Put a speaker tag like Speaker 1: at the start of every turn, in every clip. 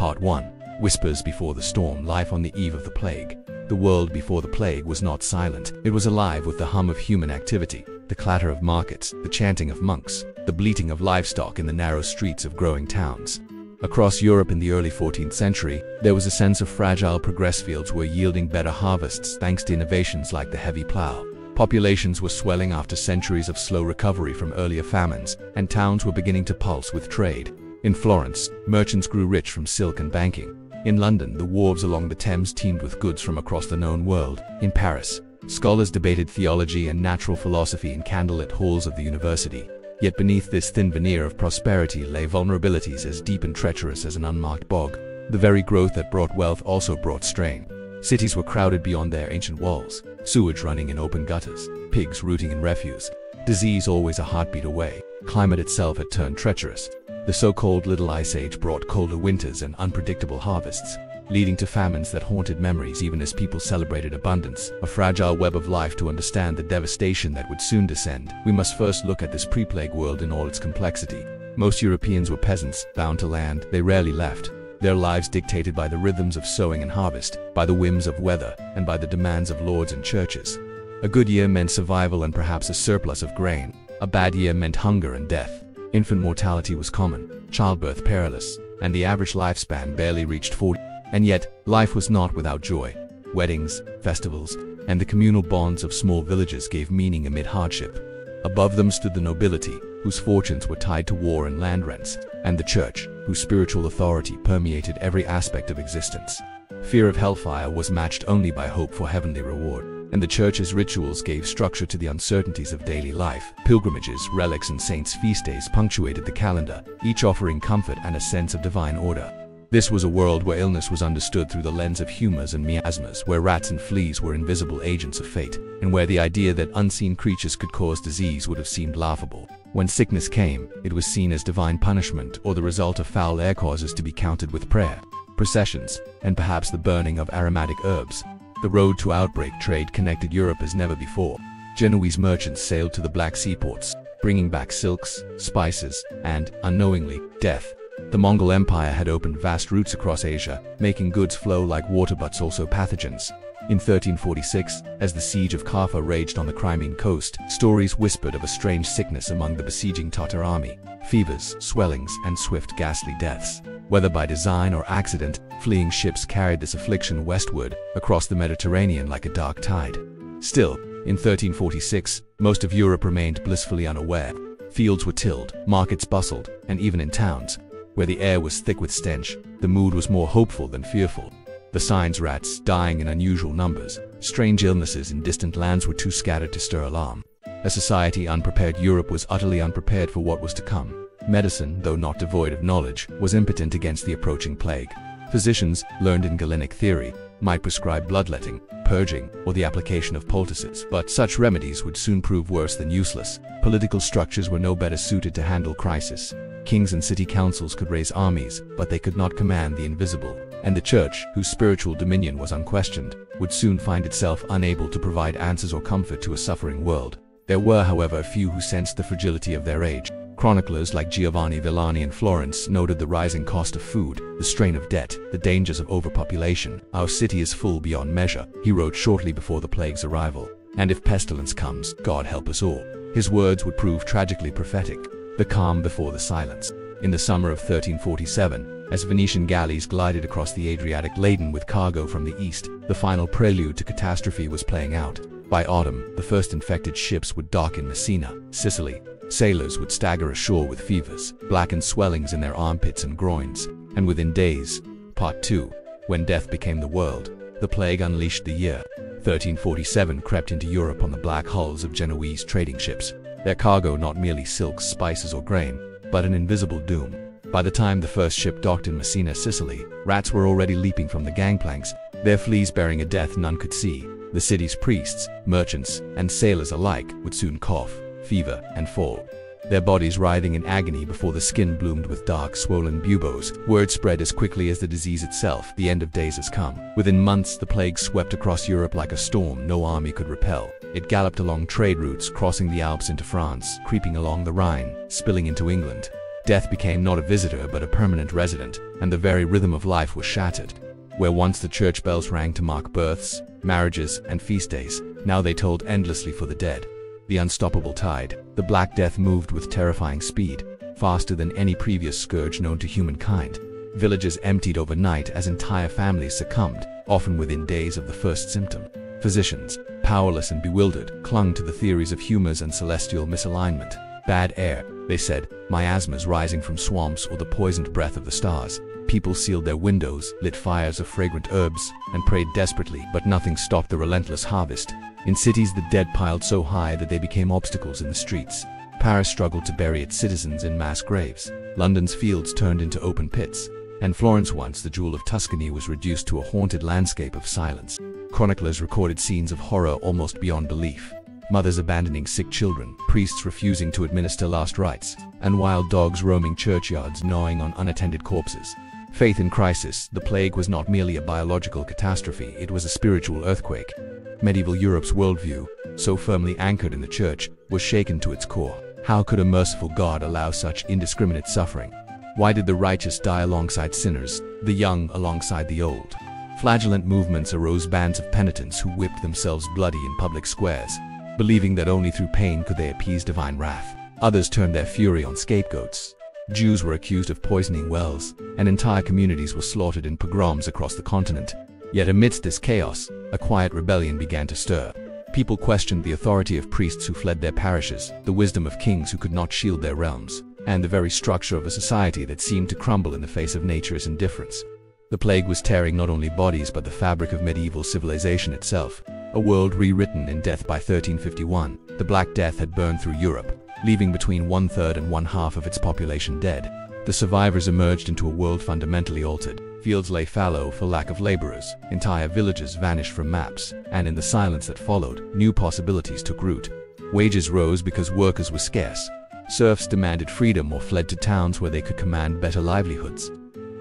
Speaker 1: Part 1. Whispers before the storm. Life on the eve of the plague. The world before the plague was not silent. It was alive with the hum of human activity, the clatter of markets, the chanting of monks, the bleating of livestock in the narrow streets of growing towns. Across Europe in the early 14th century, there was a sense of fragile progress. Fields were yielding better harvests thanks to innovations like the heavy plow. Populations were swelling after centuries of slow recovery from earlier famines, and towns were beginning to pulse with trade. In Florence, merchants grew rich from silk and banking. In London, the wharves along the Thames teemed with goods from across the known world. In Paris, scholars debated theology and natural philosophy in candlelit halls of the university. Yet beneath this thin veneer of prosperity lay vulnerabilities as deep and treacherous as an unmarked bog. The very growth that brought wealth also brought strain. Cities were crowded beyond their ancient walls, sewage running in open gutters, pigs rooting in refuse, disease always a heartbeat away. Climate itself had turned treacherous. The so-called Little Ice Age brought colder winters and unpredictable harvests, leading to famines that haunted memories even as people celebrated abundance. A fragile web of life. To understand the devastation that would soon descend, we must first look at this pre-plague world in all its complexity. Most Europeans were peasants, bound to land. They rarely left, their lives dictated by the rhythms of sowing and harvest, by the whims of weather, and by the demands of lords and churches. A good year meant survival and perhaps a surplus of grain. A bad year meant hunger and death. Infant mortality was common, childbirth perilous, and the average lifespan barely reached 40. And yet, life was not without joy. Weddings, festivals, and the communal bonds of small villages gave meaning amid hardship. Above them stood the nobility, whose fortunes were tied to war and land rents, and the church, whose spiritual authority permeated every aspect of existence. Fear of hellfire was matched only by hope for heavenly reward, and the church's rituals gave structure to the uncertainties of daily life. Pilgrimages, relics, and saints' feast days punctuated the calendar, each offering comfort and a sense of divine order. This was a world where illness was understood through the lens of humors and miasmas, where rats and fleas were invisible agents of fate, and where the idea that unseen creatures could cause disease would have seemed laughable. When sickness came, it was seen as divine punishment or the result of foul air causes to be countered with prayer, processions, and perhaps the burning of aromatic herbs. The road to outbreak trade connected Europe as never before. Genoese merchants sailed to the Black Sea ports, bringing back silks, spices, and, unknowingly, death. The Mongol Empire had opened vast routes across Asia, making goods flow like water but also pathogens. In 1346, as the siege of Kaffa raged on the Crimean coast, stories whispered of a strange sickness among the besieging Tatar army. Fevers, swellings, and swift ghastly deaths. Whether by design or accident, fleeing ships carried this affliction westward, across the Mediterranean like a dark tide. Still, in 1346, most of Europe remained blissfully unaware. Fields were tilled, markets bustled, and even in towns, where the air was thick with stench, the mood was more hopeful than fearful. The signs: rats dying in unusual numbers, strange illnesses in distant lands were too scattered to stir alarm. A society unprepared. Europe was utterly unprepared for what was to come. Medicine, though not devoid of knowledge, was impotent against the approaching plague. Physicians, learned in Galenic theory, might prescribe bloodletting, purging, or the application of poultices, but such remedies would soon prove worse than useless. Political structures were no better suited to handle crisis. Kings and city councils could raise armies, but they could not command the invisible. And the church, whose spiritual dominion was unquestioned, would soon find itself unable to provide answers or comfort to a suffering world. There were, however, a few who sensed the fragility of their age. Chroniclers like Giovanni Villani in Florence noted the rising cost of food, the strain of debt, the dangers of overpopulation. "Our city is full beyond measure," he wrote shortly before the plague's arrival. "And if pestilence comes, God help us all." His words would prove tragically prophetic. The calm before the silence. In the summer of 1347, as Venetian galleys glided across the Adriatic laden with cargo from the east, the final prelude to catastrophe was playing out. By autumn, the first infected ships would dock in Messina, Sicily. Sailors would stagger ashore with fevers, blackened swellings in their armpits and groins, and within days. Part 2. When death became the world, the plague unleashed. The year 1347 crept into Europe on the black hulls of Genoese trading ships. Their cargo not merely silks, spices, or grain, but an invisible doom. By the time the first ship docked in Messina, Sicily, rats were already leaping from the gangplanks, their fleas bearing a death none could see. The city's priests, merchants, and sailors alike would soon cough, fever, and fall, their bodies writhing in agony before the skin bloomed with dark, swollen buboes. Word spread as quickly as the disease itself: the end of days has come. Within months, the plague swept across Europe like a storm no army could repel. It galloped along trade routes, crossing the Alps into France, creeping along the Rhine, spilling into England. Death became not a visitor but a permanent resident, and the very rhythm of life was shattered. Where once the church bells rang to mark births, marriages, and feast days, now they tolled endlessly for the dead. The unstoppable tide, the Black Death moved with terrifying speed, faster than any previous scourge known to humankind. Villages emptied overnight as entire families succumbed, often within days of the first symptom. Physicians, powerless and bewildered, clung to the theories of humors and celestial misalignment. Bad air, they said, miasmas rising from swamps or the poisoned breath of the stars. People sealed their windows, lit fires of fragrant herbs, and prayed desperately, but nothing stopped the relentless harvest. In cities, the dead piled so high that they became obstacles in the streets. Paris struggled to bury its citizens in mass graves. London's fields turned into open pits. And Florence, once the jewel of Tuscany, was reduced to a haunted landscape of silence. Chroniclers recorded scenes of horror almost beyond belief. Mothers abandoning sick children, priests refusing to administer last rites, and wild dogs roaming churchyards gnawing on unattended corpses. Faith in crisis, the plague was not merely a biological catastrophe, it was a spiritual earthquake. Medieval Europe's worldview, so firmly anchored in the church, was shaken to its core. How could a merciful God allow such indiscriminate suffering? Why did the righteous die alongside sinners, the young alongside the old? Flagellant movements arose, bands of penitents who whipped themselves bloody in public squares, believing that only through pain could they appease divine wrath. Others turned their fury on scapegoats. Jews were accused of poisoning wells, and entire communities were slaughtered in pogroms across the continent. Yet amidst this chaos, a quiet rebellion began to stir. People questioned the authority of priests who fled their parishes, the wisdom of kings who could not shield their realms, and the very structure of a society that seemed to crumble in the face of nature's indifference. The plague was tearing not only bodies but the fabric of medieval civilization itself. A world rewritten in death by 1351, the Black Death had burned through Europe, leaving between 1/3 and 1/2 of its population dead. The survivors emerged into a world fundamentally altered. Fields lay fallow for lack of laborers, entire villages vanished from maps, and in the silence that followed, new possibilities took root. Wages rose because workers were scarce. Serfs demanded freedom or fled to towns where they could command better livelihoods.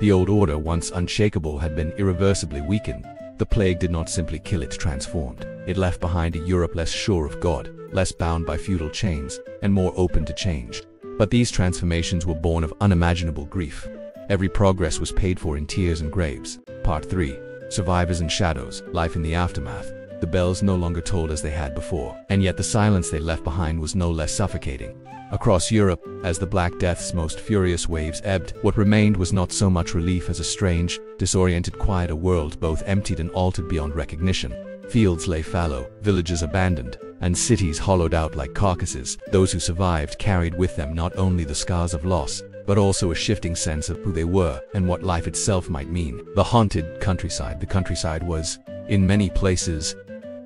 Speaker 1: The old order, once unshakable, had been irreversibly weakened. The plague did not simply kill, it transformed. It left behind a Europe less sure of God, less bound by feudal chains, and more open to change. But these transformations were born of unimaginable grief. Every progress was paid for in tears and graves. Part 3. Survivors and Shadows, Life in the Aftermath. The bells no longer tolled as they had before, and yet the silence they left behind was no less suffocating. Across Europe, as the Black Death's most furious waves ebbed, what remained was not so much relief as a strange, disoriented quiet, a world both emptied and altered beyond recognition. Fields lay fallow, villages abandoned, and cities hollowed out like carcasses. Those who survived carried with them not only the scars of loss, but also a shifting sense of who they were and what life itself might mean. The haunted countryside. The countryside was, in many places,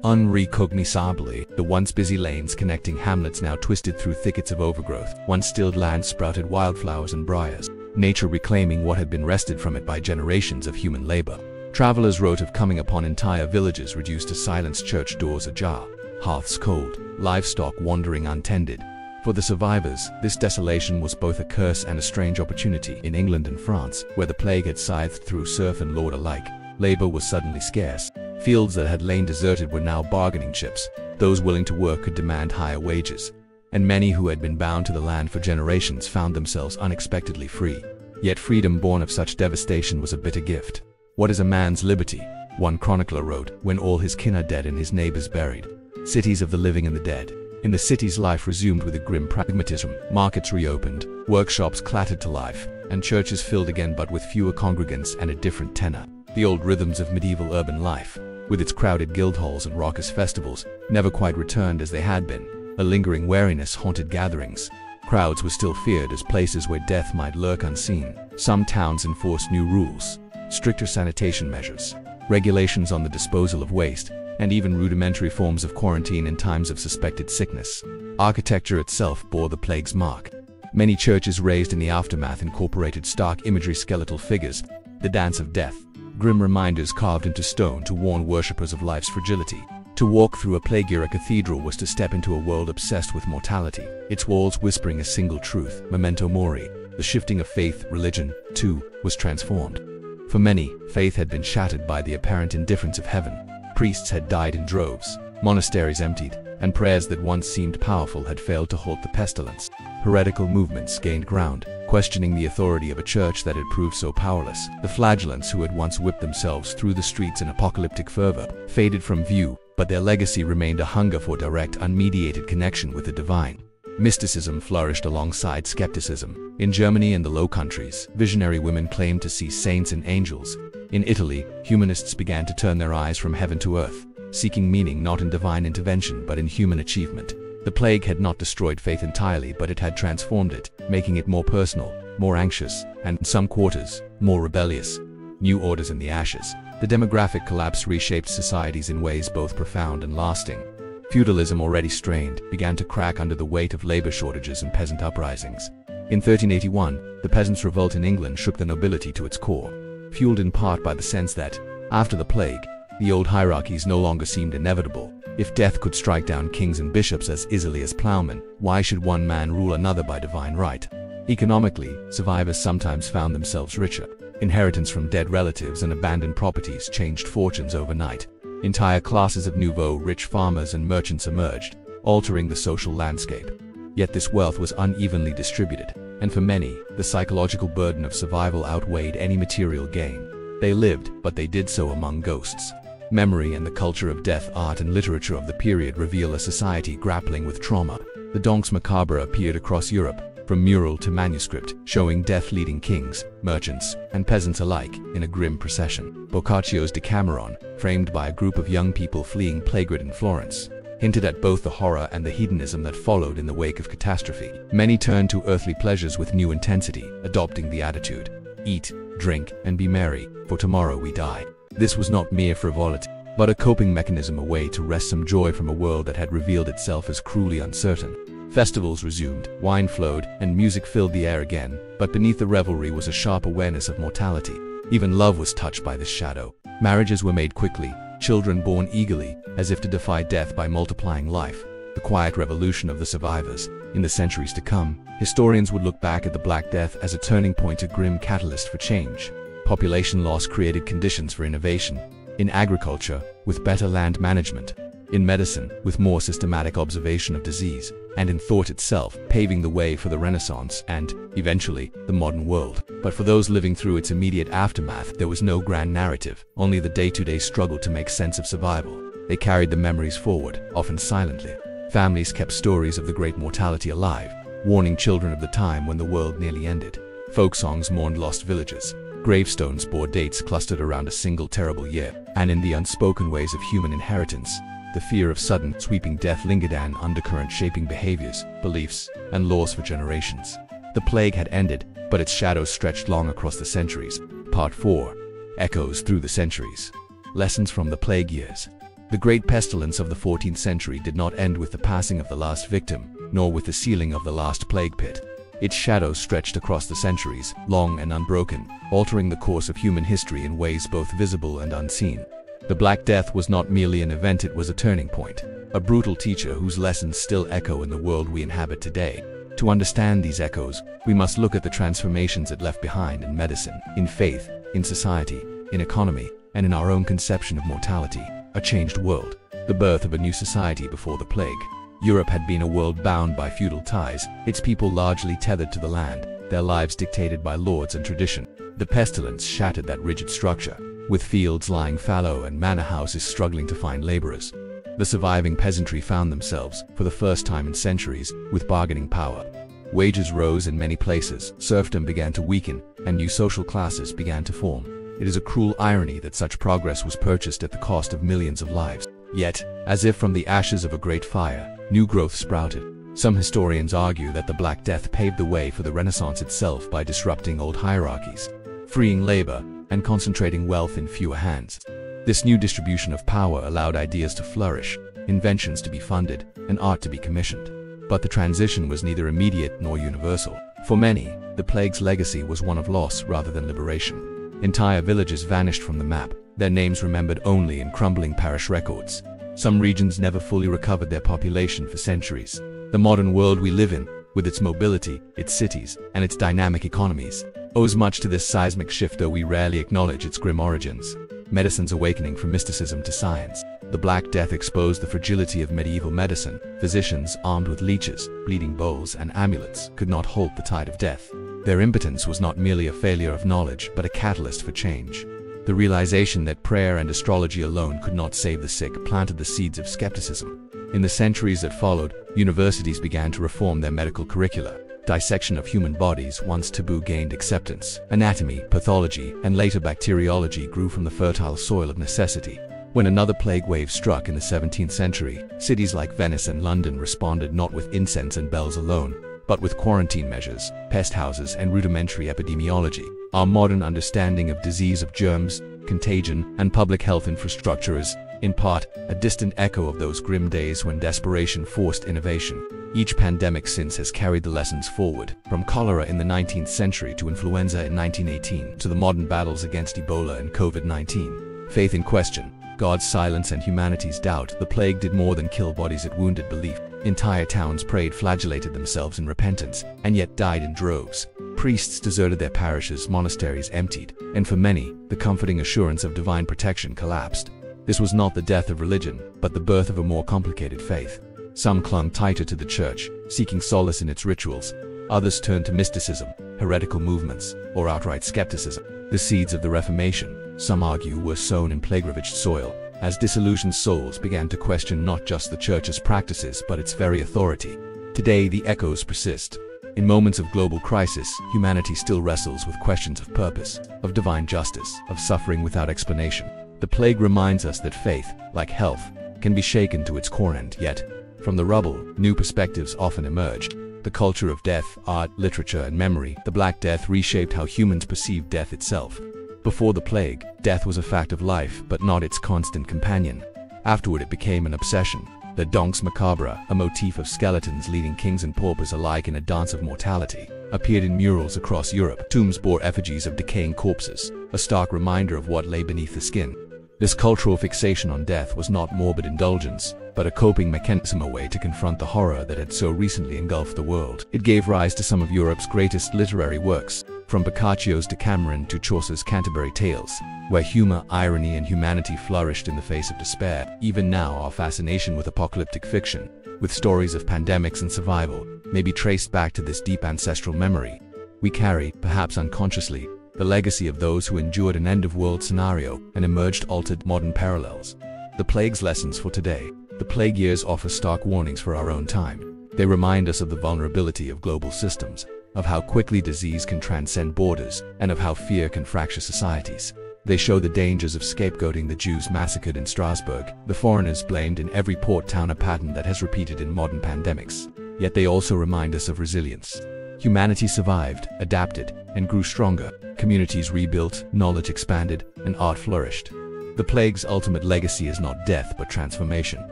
Speaker 1: unrecognizably. The once busy lanes connecting hamlets now twisted through thickets of overgrowth. Once stilled land sprouted wildflowers and briars, nature reclaiming what had been wrested from it by generations of human labor. Travelers wrote of coming upon entire villages reduced to silence, church doors ajar, hearths cold, livestock wandering untended. For the survivors, this desolation was both a curse and a strange opportunity. In England and France, where the plague had scythed through serf and lord alike, labor was suddenly scarce. Fields that had lain deserted were now bargaining chips. Those willing to work could demand higher wages, and many who had been bound to the land for generations found themselves unexpectedly free. Yet freedom born of such devastation was a bitter gift. What is a man's liberty? One chronicler wrote, when all his kin are dead and his neighbors buried. Cities of the living and the dead. In the cities, life resumed with a grim pragmatism. Markets reopened, workshops clattered to life, and churches filled again, but with fewer congregants and a different tenor. The old rhythms of medieval urban life, with its crowded guild halls and raucous festivals, never quite returned as they had been. A lingering wariness haunted gatherings. Crowds were still feared as places where death might lurk unseen. Some towns enforced new rules, stricter sanitation measures, regulations on the disposal of waste, and even rudimentary forms of quarantine in times of suspected sickness. Architecture itself bore the plague's mark. Many churches raised in the aftermath incorporated stark imagery, skeletal figures, the dance of death, grim reminders carved into stone to warn worshippers of life's fragility. To walk through a plague-era cathedral was to step into a world obsessed with mortality, its walls whispering a single truth, memento mori. The shifting of faith, religion, too, was transformed. For many, faith had been shattered by the apparent indifference of heaven. Priests had died in droves, monasteries emptied, and prayers that once seemed powerful had failed to halt the pestilence. heretical movements gained ground, questioning the authority of a church that had proved so powerless. The flagellants who had once whipped themselves through the streets in apocalyptic fervor faded from view, but their legacy remained a hunger for direct, unmediated connection with the divine. Mysticism flourished alongside skepticism. In Germany and the Low Countries, visionary women claimed to see saints and angels. In Italy, humanists began to turn their eyes from heaven to earth, seeking meaning not in divine intervention but in human achievement. The plague had not destroyed faith entirely, but it had transformed it, making it more personal, more anxious, and in some quarters, more rebellious. New orders in the ashes. The demographic collapse reshaped societies in ways both profound and lasting. Feudalism, already strained, began to crack under the weight of labor shortages and peasant uprisings. In 1381, the peasants' revolt in England shook the nobility to its core, fueled in part by the sense that, after the plague, the old hierarchies no longer seemed inevitable. If death could strike down kings and bishops as easily as plowmen, why should one man rule another by divine right? Economically, survivors sometimes found themselves richer. Inheritance from dead relatives and abandoned properties changed fortunes overnight. Entire classes of nouveau rich farmers and merchants emerged, altering the social landscape. Yet this wealth was unevenly distributed, and for many, the psychological burden of survival outweighed any material gain. They lived, but they did so among ghosts. Memory and the culture of death, art and literature of the period reveal a society grappling with trauma. The Danse Macabre appeared across Europe, from mural to manuscript, showing death leading kings, merchants, and peasants alike in a grim procession. Boccaccio's Decameron, framed by a group of young people fleeing plague-ridden Florence, hinted at both the horror and the hedonism that followed in the wake of catastrophe. Many turned to earthly pleasures with new intensity, adopting the attitude, "Eat, drink, and be merry, for tomorrow we die." This was not mere frivolity, but a coping mechanism, a way to wrest some joy from a world that had revealed itself as cruelly uncertain. Festivals resumed, wine flowed, and music filled the air again, but beneath the revelry was a sharp awareness of mortality. Even love was touched by this shadow. Marriages were made quickly, children born eagerly, as if to defy death by multiplying life. The quiet revolution of the survivors. In the centuries to come, historians would look back at the Black Death as a turning point, a grim catalyst for change. Population loss created conditions for innovation. In agriculture, with better land management. In medicine, with more systematic observation of disease. And in thought itself, paving the way for the Renaissance and, eventually, the modern world. But for those living through its immediate aftermath, there was no grand narrative, only the day-to-day struggle to make sense of survival. They carried the memories forward, often silently. Families kept stories of the great mortality alive, warning children of the time when the world nearly ended. Folk songs mourned lost villages. Gravestones bore dates clustered around a single terrible year, and in the unspoken ways of human inheritance, the fear of sudden, sweeping death lingered, an undercurrent shaping behaviors, beliefs, and laws for generations. The plague had ended, but its shadows stretched long across the centuries. Part 4. Echoes through the centuries. Lessons from the plague years. The great pestilence of the 14th century did not end with the passing of the last victim, nor with the sealing of the last plague pit. Its shadows stretched across the centuries, long and unbroken, altering the course of human history in ways both visible and unseen. The Black Death was not merely an event, it was a turning point, a brutal teacher whose lessons still echo in the world we inhabit today. To understand these echoes, we must look at the transformations it left behind in medicine, in faith, in society, in economy, and in our own conception of mortality. A changed world. The birth of a new society before the plague. Europe had been a world bound by feudal ties, its people largely tethered to the land, their lives dictated by lords and tradition. The pestilence shattered that rigid structure, with fields lying fallow and manor houses struggling to find laborers. The surviving peasantry found themselves, for the first time in centuries, with bargaining power. Wages rose in many places, serfdom began to weaken, and new social classes began to form. It is a cruel irony that such progress was purchased at the cost of millions of lives. Yet, as if from the ashes of a great fire, new growth sprouted. Some historians argue that the Black Death paved the way for the Renaissance itself by disrupting old hierarchies, freeing labor, and concentrating wealth in fewer hands. This new distribution of power allowed ideas to flourish, inventions to be funded, and art to be commissioned. But the transition was neither immediate nor universal. For many, the plague's legacy was one of loss rather than liberation. Entire villages vanished from the map, their names remembered only in crumbling parish records. Some regions never fully recovered their population for centuries. The modern world we live in, with its mobility, its cities, and its dynamic economies, owes much to this seismic shift, though we rarely acknowledge its grim origins. Medicine's awakening from mysticism to science. The Black Death exposed the fragility of medieval medicine. Physicians, armed with leeches, bleeding bowls, and amulets, could not halt the tide of death. Their impotence was not merely a failure of knowledge, but a catalyst for change. The realization that prayer and astrology alone could not save the sick planted the seeds of skepticism. In the centuries that followed, universities began to reform their medical curricula. Dissection of human bodies, once taboo, gained acceptance. Anatomy, pathology, and later bacteriology grew from the fertile soil of necessity. When another plague wave struck in the 17th century, cities like Venice and London responded not with incense and bells alone, but with quarantine measures, pest houses, and rudimentary epidemiology. Our modern understanding of disease, of germs, contagion, and public health infrastructure is, in part, a distant echo of those grim days when desperation forced innovation. Each pandemic since has carried the lessons forward, from cholera in the 19th century to influenza in 1918, to the modern battles against Ebola and COVID-19. Faith in question, God's silence and humanity's doubt. The plague did more than kill bodies, it wounded belief. Entire towns prayed, flagellated themselves in repentance, and yet died in droves. Priests deserted their parishes, monasteries emptied, and for many, the comforting assurance of divine protection collapsed. This was not the death of religion, but the birth of a more complicated faith. Some clung tighter to the church, seeking solace in its rituals. Others turned to mysticism, heretical movements, or outright skepticism. The seeds of the Reformation, some argue, were sown in plague-ravaged soil, as disillusioned souls began to question not just the church's practices but its very authority. Today, the echoes persist. In moments of global crisis, humanity still wrestles with questions of purpose, of divine justice, of suffering without explanation. The plague reminds us that faith, like health, can be shaken to its core, and yet, from the rubble, new perspectives often emerged. The culture of death, art, literature, and memory, the Black Death reshaped how humans perceived death itself. Before the plague, death was a fact of life, but not its constant companion. Afterward, it became an obsession. The Danse Macabre, a motif of skeletons leading kings and paupers alike in a dance of mortality, appeared in murals across Europe. Tombs bore effigies of decaying corpses, a stark reminder of what lay beneath the skin. This cultural fixation on death was not morbid indulgence, but a coping mechanism, a way to confront the horror that had so recently engulfed the world. It gave rise to some of Europe's greatest literary works, from Boccaccio's Decameron to Chaucer's Canterbury Tales, where humor, irony, and humanity flourished in the face of despair. Even now, our fascination with apocalyptic fiction, with stories of pandemics and survival, may be traced back to this deep ancestral memory. We carry, perhaps unconsciously, the legacy of those who endured an end-of-world scenario and emerged altered. Modern parallels. The plague's lessons for today. The plague years offer stark warnings for our own time. They remind us of the vulnerability of global systems, of how quickly disease can transcend borders, and of how fear can fracture societies. They show the dangers of scapegoating the Jews massacred in Strasbourg, the foreigners blamed in every port town, a pattern that has repeated in modern pandemics. Yet they also remind us of resilience. Humanity survived, adapted, and grew stronger. Communities rebuilt, knowledge expanded, and art flourished. The plague's ultimate legacy is not death but transformation.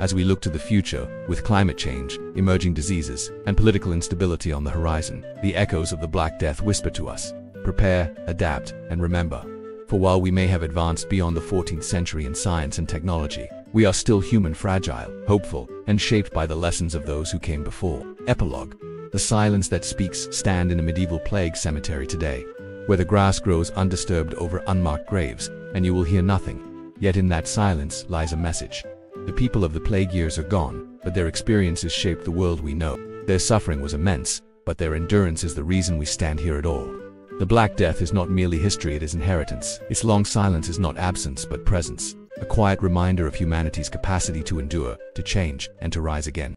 Speaker 1: As we look to the future, with climate change, emerging diseases, and political instability on the horizon, the echoes of the Black Death whisper to us: prepare, adapt, and remember. For while we may have advanced beyond the 14th century in science and technology, we are still human, fragile, hopeful, and shaped by the lessons of those who came before. Epilogue. The silence that speaks. Stand in a medieval plague cemetery today, where the grass grows undisturbed over unmarked graves, and you will hear nothing. Yet in that silence lies a message. The people of the plague years are gone, but their experiences shaped the world we know. Their suffering was immense, but their endurance is the reason we stand here at all. The Black Death is not merely history, it is inheritance. Its long silence is not absence, but presence, a quiet reminder of humanity's capacity to endure, to change, and to rise again.